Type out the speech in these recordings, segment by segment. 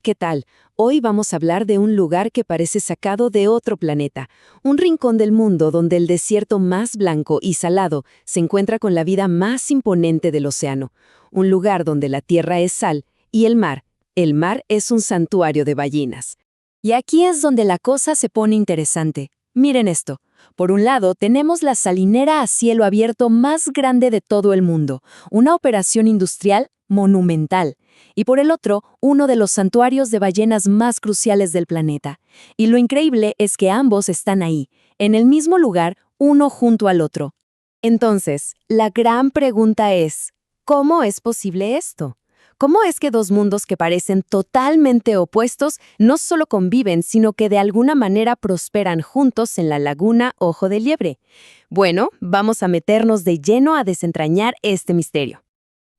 ¿Qué tal? Hoy vamos a hablar de un lugar que parece sacado de otro planeta, un rincón del mundo donde el desierto más blanco y salado se encuentra con la vida más imponente del océano, un lugar donde la tierra es sal y el mar es un santuario de ballenas. Y aquí es donde la cosa se pone interesante. Miren esto. Por un lado, tenemos la salinera a cielo abierto más grande de todo el mundo, una operación industrial monumental. Y por el otro, uno de los santuarios de ballenas más cruciales del planeta. Y lo increíble es que ambos están ahí, en el mismo lugar, uno junto al otro. Entonces, la gran pregunta es, ¿cómo es posible esto? ¿Cómo es que dos mundos que parecen totalmente opuestos no solo conviven, sino que de alguna manera prosperan juntos en la laguna Ojo de Liebre? Bueno, vamos a meternos de lleno a desentrañar este misterio.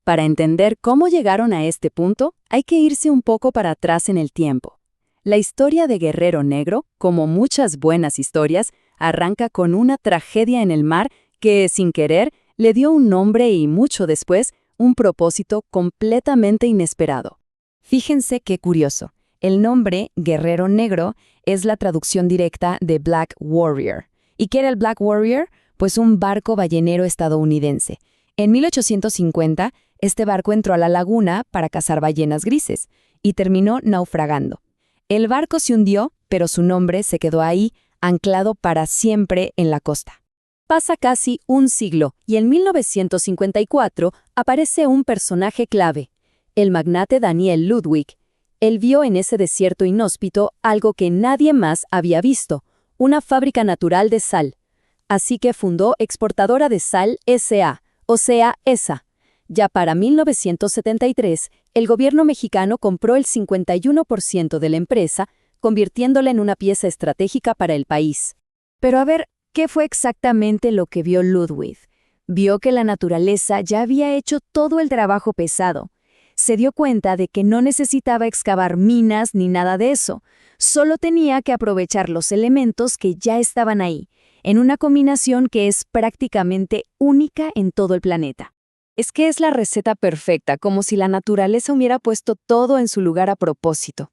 Para entender cómo llegaron a este punto, hay que irse un poco para atrás en el tiempo. La historia de Guerrero Negro, como muchas buenas historias, arranca con una tragedia en el mar que, sin querer, le dio un nombre y, mucho después, un propósito completamente inesperado. Fíjense qué curioso. El nombre, Guerrero Negro, es la traducción directa de Black Warrior. ¿Y qué era el Black Warrior? Pues un barco ballenero estadounidense. En 1850, este barco entró a la laguna para cazar ballenas grises y terminó naufragando. El barco se hundió, pero su nombre se quedó ahí, anclado para siempre en la costa. Pasa casi un siglo y en 1954 aparece un personaje clave, el magnate Daniel Ludwig. Él vio en ese desierto inhóspito algo que nadie más había visto, una fábrica natural de sal. Así que fundó Exportadora de Sal S.A., o sea, ESA. Ya para 1973, el gobierno mexicano compró el 51% de la empresa, convirtiéndola en una pieza estratégica para el país. Pero a ver, ¿qué fue exactamente lo que vio Ludwig? Vio que la naturaleza ya había hecho todo el trabajo pesado. Se dio cuenta de que no necesitaba excavar minas ni nada de eso. Solo tenía que aprovechar los elementos que ya estaban ahí, en una combinación que es prácticamente única en todo el planeta. Es que es la receta perfecta, como si la naturaleza hubiera puesto todo en su lugar a propósito.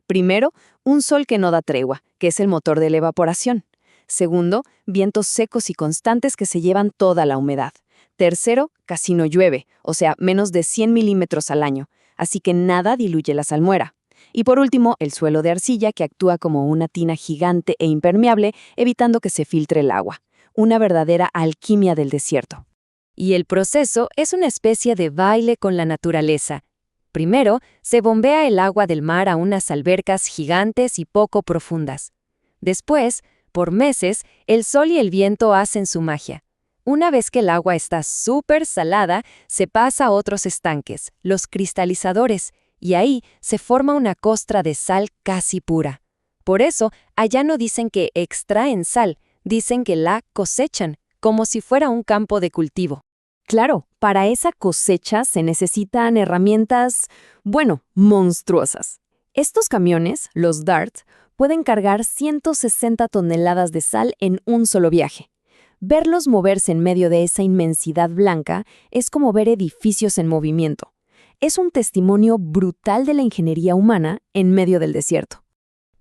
Primero, un sol que no da tregua, que es el motor de la evaporación. Segundo, vientos secos y constantes que se llevan toda la humedad. Tercero, casi no llueve, o sea, menos de 100 milímetros al año, así que nada diluye la salmuera. Y por último, el suelo de arcilla que actúa como una tina gigante e impermeable, evitando que se filtre el agua. Una verdadera alquimia del desierto. Y el proceso es una especie de baile con la naturaleza. Primero, se bombea el agua del mar a unas albercas gigantes y poco profundas. Después, por meses, el sol y el viento hacen su magia. Una vez que el agua está súper salada, se pasa a otros estanques, los cristalizadores, y ahí se forma una costra de sal casi pura. Por eso, allá no dicen que extraen sal, dicen que la cosechan, como si fuera un campo de cultivo. Claro, para esa cosecha se necesitan herramientas, monstruosas. Estos camiones, los DART, pueden cargar 160 toneladas de sal en un solo viaje. Verlos moverse en medio de esa inmensidad blanca es como ver edificios en movimiento. Es un testimonio brutal de la ingeniería humana en medio del desierto.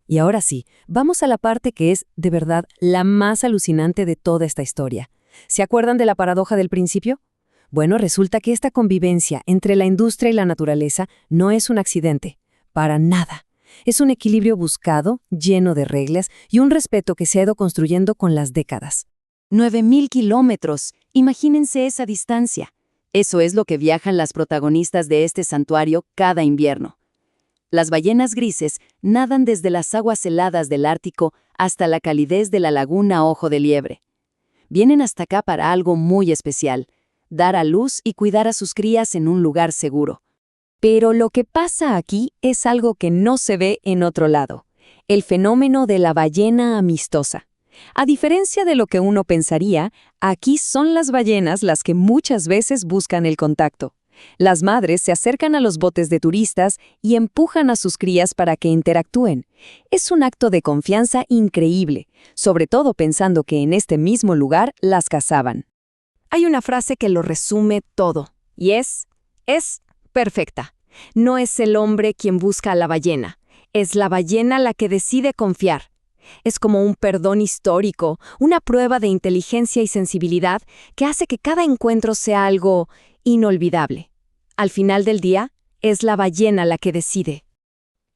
Y ahora sí, vamos a la parte que es, de verdad, la más alucinante de toda esta historia. ¿Se acuerdan de la paradoja del principio? Bueno, resulta que esta convivencia entre la industria y la naturaleza no es un accidente, para nada. Es un equilibrio buscado, lleno de reglas y un respeto que se ha ido construyendo con las décadas. 9.000 kilómetros, imagínense esa distancia. Eso es lo que viajan las protagonistas de este santuario cada invierno. Las ballenas grises nadan desde las aguas heladas del Ártico hasta la calidez de la laguna Ojo de Liebre. Vienen hasta acá para algo muy especial, dar a luz y cuidar a sus crías en un lugar seguro. Pero lo que pasa aquí es algo que no se ve en otro lado, el fenómeno de la ballena amistosa. A diferencia de lo que uno pensaría, aquí son las ballenas las que muchas veces buscan el contacto. Las madres se acercan a los botes de turistas y empujan a sus crías para que interactúen. Es un acto de confianza increíble, sobre todo pensando que en este mismo lugar las cazaban. Hay una frase que lo resume todo, y es perfecta. No es el hombre quien busca a la ballena, Es la ballena la que decide confiar. Es como un perdón histórico, una prueba de inteligencia y sensibilidad que hace que cada encuentro sea algo inolvidable. Al final del día, es la ballena la que decide.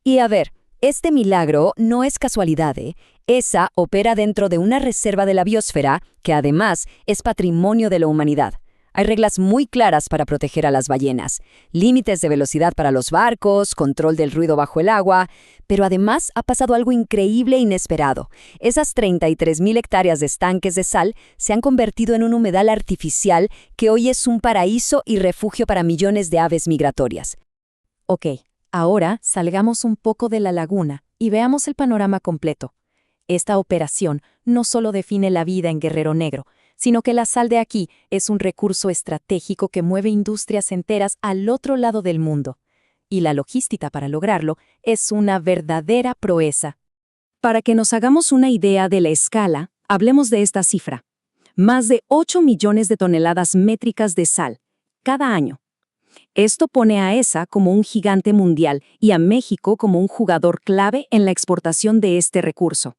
Y a ver, este milagro no es casualidad, ¿eh? Esa opera dentro de una reserva de la biosfera que además es patrimonio de la humanidad. Hay reglas muy claras para proteger a las ballenas, límites de velocidad para los barcos, control del ruido bajo el agua, pero además ha pasado algo increíble e inesperado. Esas 33.000 hectáreas de estanques de sal se han convertido en un humedal artificial que hoy es un paraíso y refugio para millones de aves migratorias. Ok, ahora salgamos un poco de la laguna y veamos el panorama completo. Esta operación no solo define la vida en Guerrero Negro, sino que la sal de aquí es un recurso estratégico que mueve industrias enteras al otro lado del mundo. Y la logística para lograrlo es una verdadera proeza. Para que nos hagamos una idea de la escala, hablemos de esta cifra. Más de 8 millones de toneladas métricas de sal, cada año. Esto pone a ESA como un gigante mundial y a México como un jugador clave en la exportación de este recurso.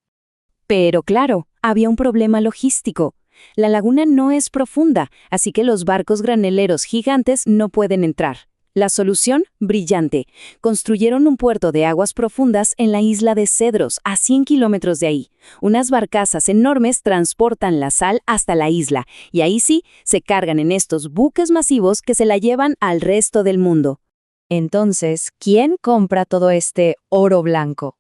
Pero claro, había un problema logístico. La laguna no es profunda, así que los barcos graneleros gigantes no pueden entrar. La solución, brillante. Construyeron un puerto de aguas profundas en la isla de Cedros, a 100 kilómetros de ahí. Unas barcazas enormes transportan la sal hasta la isla, y ahí sí, se cargan en estos buques masivos que se la llevan al resto del mundo. Entonces, ¿quién compra todo este oro blanco?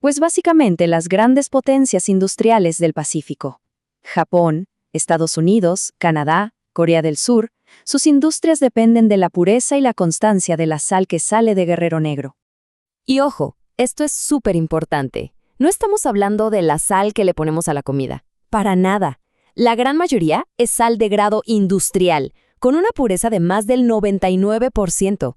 Pues básicamente las grandes potencias industriales del Pacífico. Japón, Estados Unidos, Canadá, Corea del Sur, sus industrias dependen de la pureza y la constancia de la sal que sale de Guerrero Negro. Y ojo, esto es súper importante. No estamos hablando de la sal que le ponemos a la comida. Para nada. La gran mayoría es sal de grado industrial, con una pureza de más del 99%.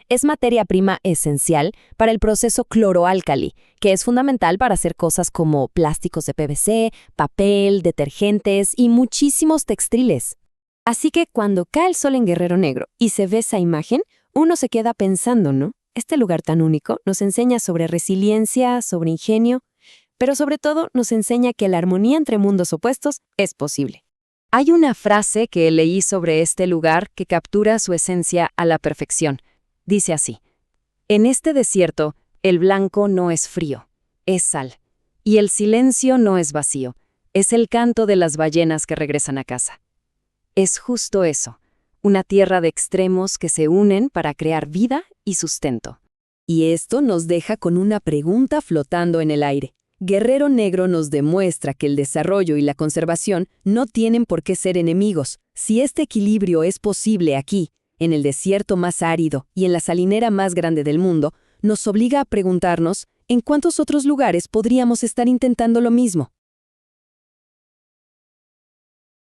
Es materia prima esencial para el proceso cloroálcali, que es fundamental para hacer cosas como plásticos de PVC, papel, detergentes y muchísimos textiles. Así que cuando cae el sol en Guerrero Negro y se ve esa imagen, uno se queda pensando, ¿no? Este lugar tan único nos enseña sobre resiliencia, sobre ingenio, pero sobre todo nos enseña que la armonía entre mundos opuestos es posible. Hay una frase que leí sobre este lugar que captura su esencia a la perfección. Dice así: en este desierto, el blanco no es frío, es sal. Y el silencio no es vacío, es el canto de las ballenas que regresan a casa. Es justo eso, una tierra de extremos que se unen para crear vida y sustento. Y esto nos deja con una pregunta flotando en el aire. Guerrero Negro nos demuestra que el desarrollo y la conservación no tienen por qué ser enemigos. Si este equilibrio es posible aquí, en el desierto más árido y en la salinera más grande del mundo, nos obliga a preguntarnos en cuántos otros lugares podríamos estar intentando lo mismo.